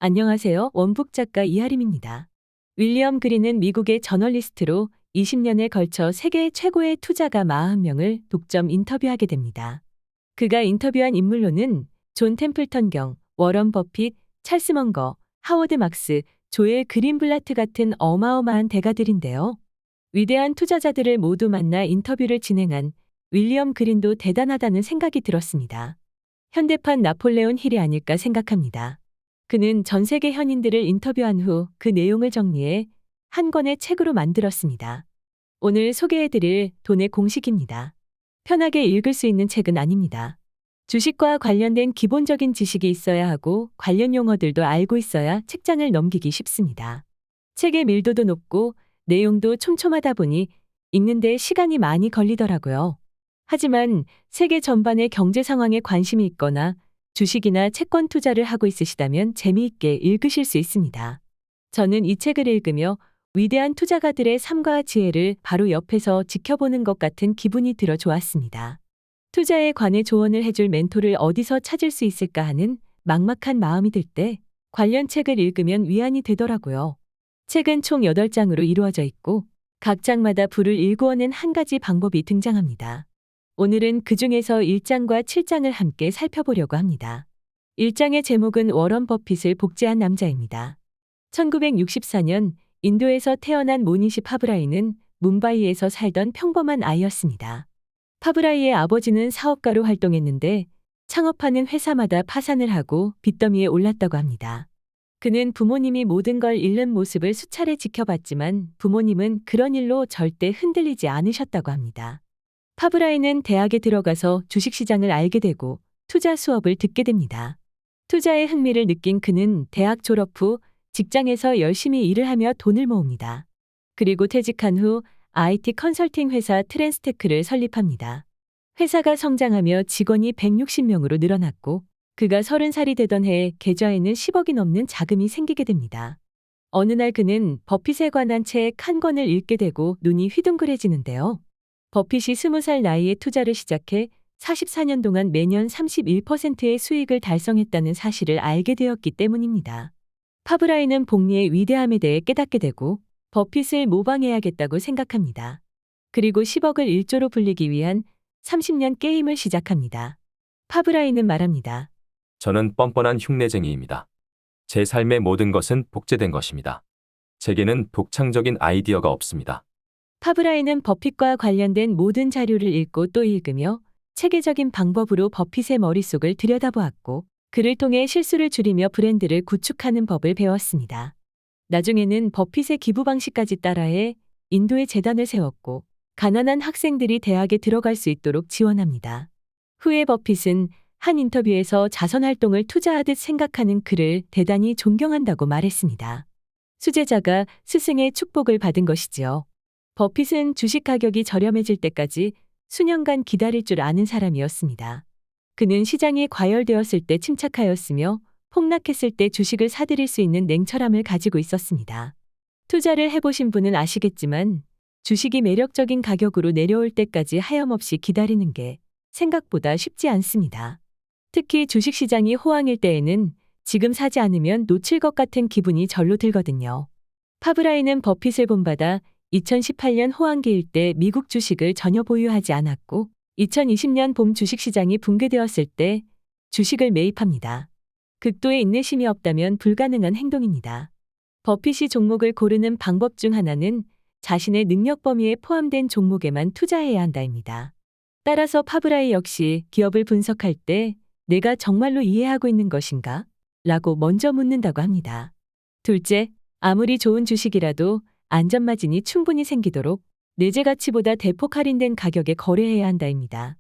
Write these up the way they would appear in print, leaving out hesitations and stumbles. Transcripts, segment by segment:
안녕하세요. 원북 작가 이하림입니다. 윌리엄 그린은 미국의 저널리스트로 20년에 걸쳐 세계 최고의 투자가 40명을 독점 인터뷰하게 됩니다. 그가 인터뷰한 인물로는 존 템플턴 경, 워런 버핏, 찰스 먼거, 하워드 막스, 조엘 그린블라트 같은 어마어마한 대가들인데요. 위대한 투자자들을 모두 만나 인터뷰를 진행한 윌리엄 그린도 대단하다는 생각이 들었습니다. 현대판 나폴레온 힐이 아닐까 생각합니다. 그는 전 세계 현인들을 인터뷰한 후 그 내용을 정리해 한 권의 책으로 만들었습니다. 오늘 소개해드릴 돈의 공식입니다. 편하게 읽을 수 있는 책은 아닙니다. 주식과 관련된 기본적인 지식이 있어야 하고 관련 용어들도 알고 있어야 책장을 넘기기 쉽습니다. 책의 밀도도 높고 내용도 촘촘하다 보니 읽는데 시간이 많이 걸리더라고요. 하지만 세계 전반의 경제 상황에 관심이 있거나 주식이나 채권 투자를 하고 있으시다면 재미있게 읽으실 수 있습니다. 저는 이 책을 읽으며 위대한 투자가들의 삶과 지혜를 바로 옆에서 지켜보는 것 같은 기분이 들어 좋았습니다. 투자에 관해 조언을 해줄 멘토를 어디서 찾을 수 있을까 하는 막막한 마음이 들 때 관련 책을 읽으면 위안이 되더라고요. 책은 총 8장으로 이루어져 있고 각 장마다 불을 일구어낸 한 가지 방법이 등장합니다. 오늘은 그 중에서 1장과 7장을 함께 살펴보려고 합니다. 1장의 제목은 워런 버핏을 복제한 남자입니다. 1964년 인도에서 태어난 모니시 파브라이는 뭄바이에서 살던 평범한 아이였습니다. 파브라이의 아버지는 사업가로 활동했는데 창업하는 회사마다 파산을 하고 빚더미에 올랐다고 합니다. 그는 부모님이 모든 걸 잃는 모습을 수차례 지켜봤지만 부모님은 그런 일로 절대 흔들리지 않으셨다고 합니다. 파브라이는 대학에 들어가서 주식시장을 알게 되고 투자 수업을 듣게 됩니다. 투자에 흥미를 느낀 그는 대학 졸업 후 직장에서 열심히 일을 하며 돈을 모읍니다. 그리고 퇴직한 후 IT 컨설팅 회사 트랜스테크를 설립합니다. 회사가 성장하며 직원이 160명으로 늘어났고 그가 30살이 되던 해에 계좌에는 10억이 넘는 자금이 생기게 됩니다. 어느 날 그는 버핏에 관한 책 한 권을 읽게 되고 눈이 휘둥그레지는데요. 버핏이 20살 나이에 투자를 시작해 44년 동안 매년 31%의 수익을 달성했다는 사실을 알게 되었기 때문입니다. 파브라이는 복리의 위대함에 대해 깨닫게 되고 버핏을 모방해야겠다고 생각합니다. 그리고 10억을 1조로 불리기 위한 30년 게임을 시작합니다. 파브라이는 말합니다. 저는 뻔뻔한 흉내쟁이입니다. 제 삶의 모든 것은 복제된 것입니다. 제게는 독창적인 아이디어가 없습니다. 파브라이는 버핏과 관련된 모든 자료를 읽고 또 읽으며 체계적인 방법으로 버핏의 머릿속을 들여다보았고 그를 통해 실수를 줄이며 브랜드를 구축하는 법을 배웠습니다. 나중에는 버핏의 기부 방식까지 따라해 인도에 재단을 세웠고 가난한 학생들이 대학에 들어갈 수 있도록 지원합니다. 후에 버핏은 한 인터뷰에서 자선활동을 투자하듯 생각하는 그를 대단히 존경한다고 말했습니다. 수제자가 스승의 축복을 받은 것이지요. 버핏은 주식 가격이 저렴해질 때까지 수년간 기다릴 줄 아는 사람이었습니다. 그는 시장이 과열되었을 때 침착하였으며 폭락했을 때 주식을 사들일 수 있는 냉철함을 가지고 있었습니다. 투자를 해보신 분은 아시겠지만 주식이 매력적인 가격으로 내려올 때까지 하염없이 기다리는 게 생각보다 쉽지 않습니다. 특히 주식시장이 호황일 때에는 지금 사지 않으면 놓칠 것 같은 기분이 절로 들거든요. 파브라이는 버핏을 본받아 2018년 호황기일 때 미국 주식을 전혀 보유하지 않았고 2020년 봄 주식시장이 붕괴되었을 때 주식을 매입합니다. 극도의 인내심이 없다면 불가능한 행동입니다. 버핏이 종목을 고르는 방법 중 하나는 자신의 능력 범위에 포함된 종목에만 투자해야 한다입니다. 따라서 파브라이 역시 기업을 분석할 때 내가 정말로 이해하고 있는 것인가? 라고 먼저 묻는다고 합니다. 둘째, 아무리 좋은 주식이라도 안전마진이 충분히 생기도록 내재 가치보다 대폭 할인된 가격에 거래해야 한다입니다.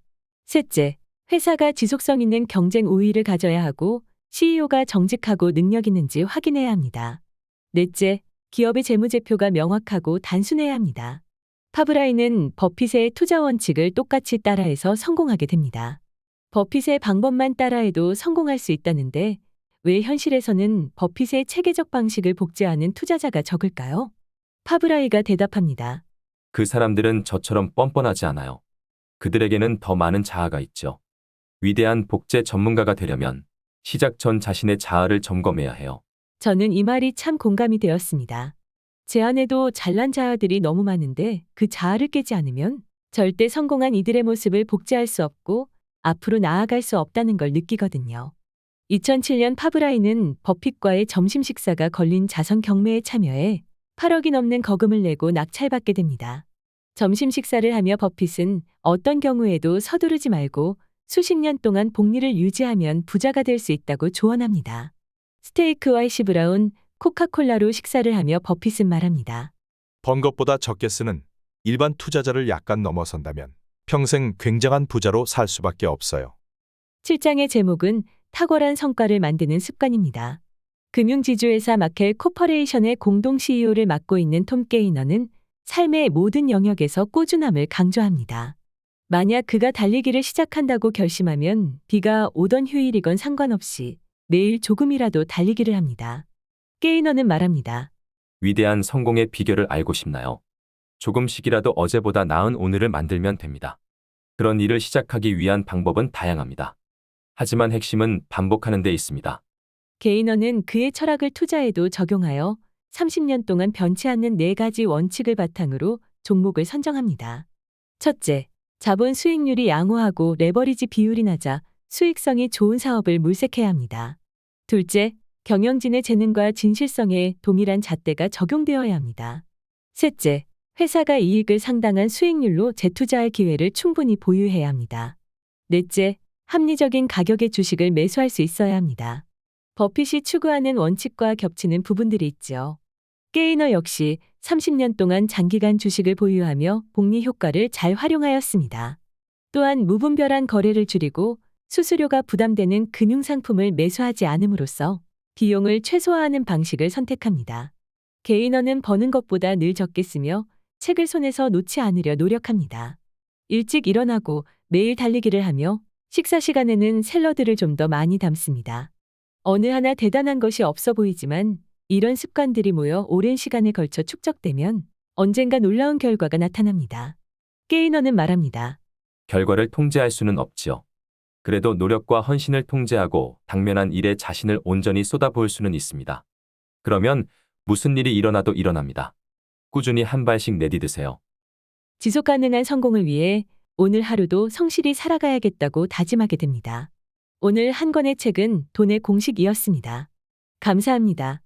셋째, 회사가 지속성 있는 경쟁 우위를 가져야 하고 CEO가 정직하고 능력 있는지 확인해야 합니다. 넷째, 기업의 재무제표가 명확하고 단순해야 합니다. 파브라이는 버핏의 투자 원칙을 똑같이 따라해서 성공하게 됩니다. 버핏의 방법만 따라해도 성공할 수 있다는데 왜 현실에서는 버핏의 체계적 방식을 복제하는 투자자가 적을까요? 파브라이가 대답합니다. 그 사람들은 저처럼 뻔뻔하지 않아요. 그들에게는 더 많은 자아가 있죠. 위대한 복제 전문가가 되려면 시작 전 자신의 자아를 점검해야 해요. 저는 이 말이 참 공감이 되었습니다. 제 안에도 잘난 자아들이 너무 많은데 그 자아를 깨지 않으면 절대 성공한 이들의 모습을 복제할 수 없고 앞으로 나아갈 수 없다는 걸 느끼거든요. 2007년 파브라이는 버핏과의 점심 식사가 걸린 자선 경매에 참여해 8억이 넘는 거금을 내고 낙찰받게 됩니다. 점심 식사를 하며 버핏은 어떤 경우에도 서두르지 말고 수십 년 동안 복리를 유지하면 부자가 될 수 있다고 조언합니다. 스테이크와 해시브라운, 코카콜라로 식사를 하며 버핏은 말합니다. 번 것보다 적게 쓰는 일반 투자자를 약간 넘어선다면 평생 굉장한 부자로 살 수밖에 없어요. 7장의 제목은 탁월한 성과를 만드는 습관입니다. 금융지주회사 마켈 코퍼레이션의 공동 CEO를 맡고 있는 톰 게이너는 삶의 모든 영역에서 꾸준함을 강조합니다. 만약 그가 달리기를 시작한다고 결심하면 비가 오던 휴일이건 상관없이 매일 조금이라도 달리기를 합니다. 게이너는 말합니다. 위대한 성공의 비결을 알고 싶나요? 조금씩이라도 어제보다 나은 오늘을 만들면 됩니다. 그런 일을 시작하기 위한 방법은 다양합니다. 하지만 핵심은 반복하는 데 있습니다. 게이너는 그의 철학을 투자에도 적용하여 30년 동안 변치 않는 4가지 원칙을 바탕으로 종목을 선정합니다. 첫째, 자본 수익률이 양호하고 레버리지 비율이 낮아 수익성이 좋은 사업을 물색해야 합니다. 둘째, 경영진의 재능과 진실성에 동일한 잣대가 적용되어야 합니다. 셋째, 회사가 이익을 상당한 수익률로 재투자할 기회를 충분히 보유해야 합니다. 넷째, 합리적인 가격의 주식을 매수할 수 있어야 합니다. 버핏이 추구하는 원칙과 겹치는 부분들이 있죠. 게이너 역시 30년 동안 장기간 주식을 보유하며 복리 효과를 잘 활용하였습니다. 또한 무분별한 거래를 줄이고 수수료가 부담되는 금융상품을 매수하지 않음으로써 비용을 최소화하는 방식을 선택합니다. 게이너는 버는 것보다 늘 적게 쓰며 책을 손에서 놓지 않으려 노력합니다. 일찍 일어나고 매일 달리기를 하며 식사 시간에는 샐러드를 좀 더 많이 담습니다. 어느 하나 대단한 것이 없어 보이지만 이런 습관들이 모여 오랜 시간에 걸쳐 축적되면 언젠가 놀라운 결과가 나타납니다. 게이너는 말합니다. 결과를 통제할 수는 없지요. 그래도 노력과 헌신을 통제하고 당면한 일에 자신을 온전히 쏟아부을 수는 있습니다. 그러면 무슨 일이 일어나도 일어납니다. 꾸준히 한 발씩 내디드세요. 지속 가능한 성공을 위해 오늘 하루도 성실히 살아가야겠다고 다짐하게 됩니다. 오늘 한 권의 책은 돈의 공식이었습니다. 감사합니다.